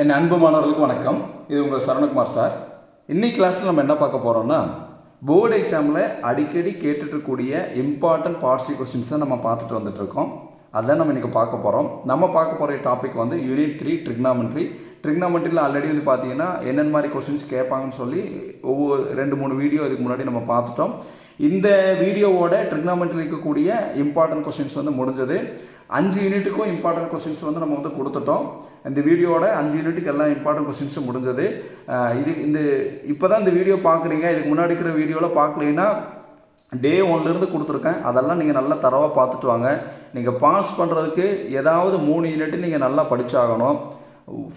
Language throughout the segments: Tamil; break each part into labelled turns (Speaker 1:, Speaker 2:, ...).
Speaker 1: என் அன்பு மாணவர்களுக்கு வணக்கம். இது உங்கள் சரவணகுமார் சார். இன்னைக்கு கிளாஸில் நம்ம என்ன பார்க்க போகிறோம்னா, போர்டு எக்ஸாமில் அடிக்கடி கேட்டுட்ருக்கூடிய இம்பார்ட்டன்ட் பார்ட்ஸி கொஸ்டின்ஸை நம்ம பார்த்துட்டு வந்துட்டுருக்கோம். அதான் நம்ம இன்றைக்கி பார்க்க போகிறோம். நம்ம பார்க்க போகிற டாபிக் வந்து யூனிட் 3 ட்ரிக்னாமெண்ட்ரியில் ஆல்ரெடி வந்து பார்த்தீங்கன்னா என்னென்ன மாதிரி கொஸ்டின்ஸ் கேட்பாங்கன்னு சொல்லி ஒவ்வொரு 2-3 வீடியோ இதுக்கு முன்னாடி நம்ம பார்த்துட்டோம். இந்த வீடியோவோட ட்ரிக்னாமெண்ட்ரியில் இருக்கக்கூடிய இம்பார்ட்டன்ட் கொஸ்டின்ஸ் வந்து முடிஞ்சது. 5 யூனிட்டுக்கும் இம்பார்ட்டன்ட் கொஸ்டின்ஸ் வந்து நம்ம வந்து கொடுத்துட்டோம். இந்த வீடியோவோட 5 யூனிட்டுக்கு எல்லாம் இம்பார்ட்டன்ட் கொஸ்டின்ஸும் முடிஞ்சது. இப்போ தான் இந்த வீடியோ பார்க்குறீங்க. இதுக்கு முன்னாடி இருக்கிற வீடியோவில் பார்க்கலைன்னா டே 1லேருந்து கொடுத்துருக்கேன். அதெல்லாம் நீங்கள் நல்லா தரவாக பார்த்துட்டு வாங்க. நீங்கள் பாஸ் பண்ணுறதுக்கு ஏதாவது 3 யூனிட்டு நீங்கள் நல்லா படித்தாகணும்.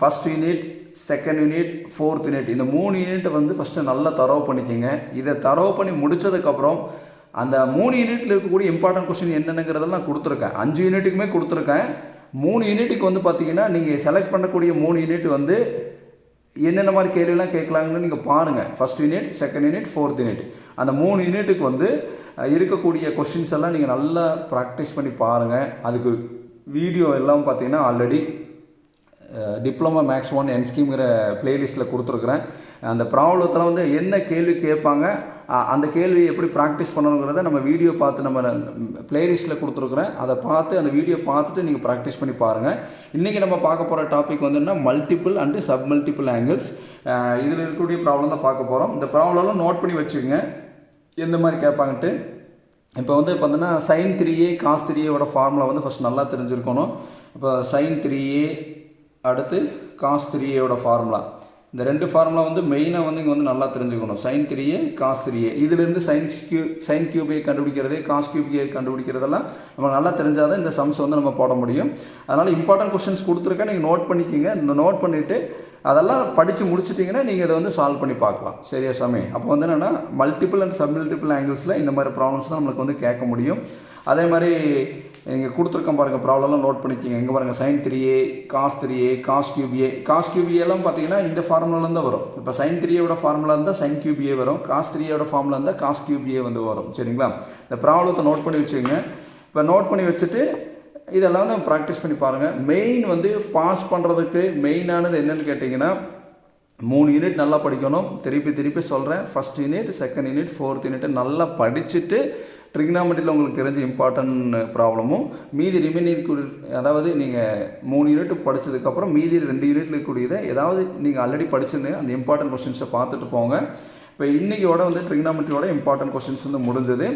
Speaker 1: First unit, second unit, fourth unit, இந்த 3 யூனிட்டை வந்து ஃபஸ்ட்டு நல்லா தரவு பண்ணிக்கோங்க. இதை தரவு பண்ணி முடித்ததுக்கப்புறம் அந்த 3 யூனிட்டில் இருக்கக்கூடிய இம்பார்ட்டன்ட் கொஸ்டின் என்னென்னங்கிறதெல்லாம் நான் கொடுத்துருக்கேன். 5 யூனிட்டுக்குமே கொடுத்துருக்கேன். 3 யூனிட்டுக்கு வந்து பார்த்தீங்கன்னா நீங்கள் செலக்ட் பண்ணக்கூடிய 3 யூனிட் வந்து என்னென்ன மாதிரி கேள்வியெல்லாம் கேட்கலாங்கன்னு நீங்கள் பாருங்கள். First unit, second unit, fourth unit, அந்த 3 யூனிட்டுக்கு வந்து இருக்கக்கூடிய கொஸ்டின்ஸ் எல்லாம் நீங்கள் நல்லா ப்ராக்டிஸ் பண்ணி பாருங்கள். அதுக்கு வீடியோ எல்லாம் பார்த்தீங்கன்னா ஆல்ரெடி டிப்ளமா மேக்ஸ் 1 என் ஸ்கீம்ங்கிற பிளேலிஸ்ட்டில் கொடுத்துருக்குறேன். அந்த ப்ராப்ளத்தில் வந்து என்ன கேள்வி கேட்பாங்க, அந்த கேள்வியை எப்படி ப்ராக்டிஸ் பண்ணணுங்கிறத நம்ம வீடியோ பார்த்து நம்ம பிளேலிஸ்ட்டில் கொடுத்துருக்குறேன். அதை பார்த்து அந்த வீடியோ பார்த்துட்டு நீங்கள் ப்ராக்டிஸ் பண்ணி பாருங்கள். இன்றைக்கி நம்ம பார்க்க போகிற டாபிக் வந்துன்னா multiple and sub multiple angles. இதில் இருக்கக்கூடிய ப்ராப்ளம் தான் பார்க்க போகிறோம். இந்த ப்ராப்ளம்லாம் நோட் பண்ணி வச்சுக்கோங்க எந்த மாதிரி கேட்பாங்கன்ட்டு. இப்போ வந்து பார்த்தீங்கன்னா sin 3a cos 3a formula வந்து ஃபஸ்ட் நல்லா தெரிஞ்சிருக்கணும். இப்போ sin 3a அடுத்து cos 3a ஃபார்முலா, இந்த 2 ஃபார்முலா வந்து மெயினாக வந்து இங்கே வந்து நல்லா தெரிஞ்சுக்கணும். sin 3a cos 3a, இதிலிருந்து sin cube a கண்டுபிடிக்கிறது, cos cube a கண்டுபிடிக்கிறதெல்லாம் நம்ம நல்லா தெரிஞ்சால் தான் இந்த சம்ஸ் வந்து நம்ம போட முடியும். அதனால் இம்பார்ட்டன்ட் கொஸ்டின்ஸ் கொடுத்துருக்கேன், நீங்கள் நோட் பண்ணிக்கிங்க. இந்த நோட் பண்ணிவிட்டு அதெல்லாம் படித்து முடிச்சிட்டிங்கன்னா நீங்கள் இதை வந்து சால்வ் பண்ணி பார்க்கலாம். சரியா சாமி? அப்போ வந்து என்னென்னா மல்டிபிள் அண்ட் சப் மல்டிபிள் ஆங்கிள்ஸில் இந்த மாதிரி ப்ராப்ளம்ஸ் தான் நம்மளுக்கு வந்து கேட்க முடியும். அதே மாதிரி இங்கே கொடுத்துருக்கோம் பாருங்கள், ப்ராப்ளம்லாம் நோட் பண்ணிக்கிங்க. இங்கே பாருங்கள் sin 3a cos 3a cos cube a, cos cube a எல்லாம் பார்த்தீங்கன்னா இந்த ஃபார்முலாலேருந்து தான் வரும். இப்போ sin 3a ஃபார்முலா இருந்தால் sin cube a வரும், cos 3a ஃபார்முலா இருந்தால் cos cube a வந்து வரும். சரிங்களா? இந்த ப்ராப்ளத்தை நோட் பண்ணி வச்சுக்கோங்க. இப்போ நோட் பண்ணி வச்சுட்டு இதெல்லாம் தான் ப்ராக்டிஸ் பண்ணி பாருங்கள். மெயின் வந்து பாஸ் பண்ணுறதுக்கு மெயினானது என்னென்னு கேட்டிங்கன்னா 3 யூனிட் நல்லா படிக்கணும். திருப்பி சொல்கிறேன். First unit, second unit, fourth unit நல்லா படிச்சுட்டு ட்ரிக்னாமெட்ரியில் உங்களுக்கு தெரிஞ்ச இம்பார்ட்டன்ட் ப்ராப்ளமும் மீதி ரிமைனிங், அதாவது நீங்கள் 3 யூனிட் படித்ததுக்கப்புறம் மீதி 2 யூனிட்டில் இருக்கக்கூடியதை ஏதாவது நீங்கள் ஆல்ரெடி படிச்சிருந்தீங்க அந்த இம்பார்ட்டன்ட் கொஸ்டின்ஸை பார்த்துட்டு போங்க. இப்போ இன்றைக்கியோட வந்து ட்ரிக்னாமெட்ரியோட இம்பார்ட்டன்ட் கொஸ்டின்ஸ் வந்து முடிஞ்சது.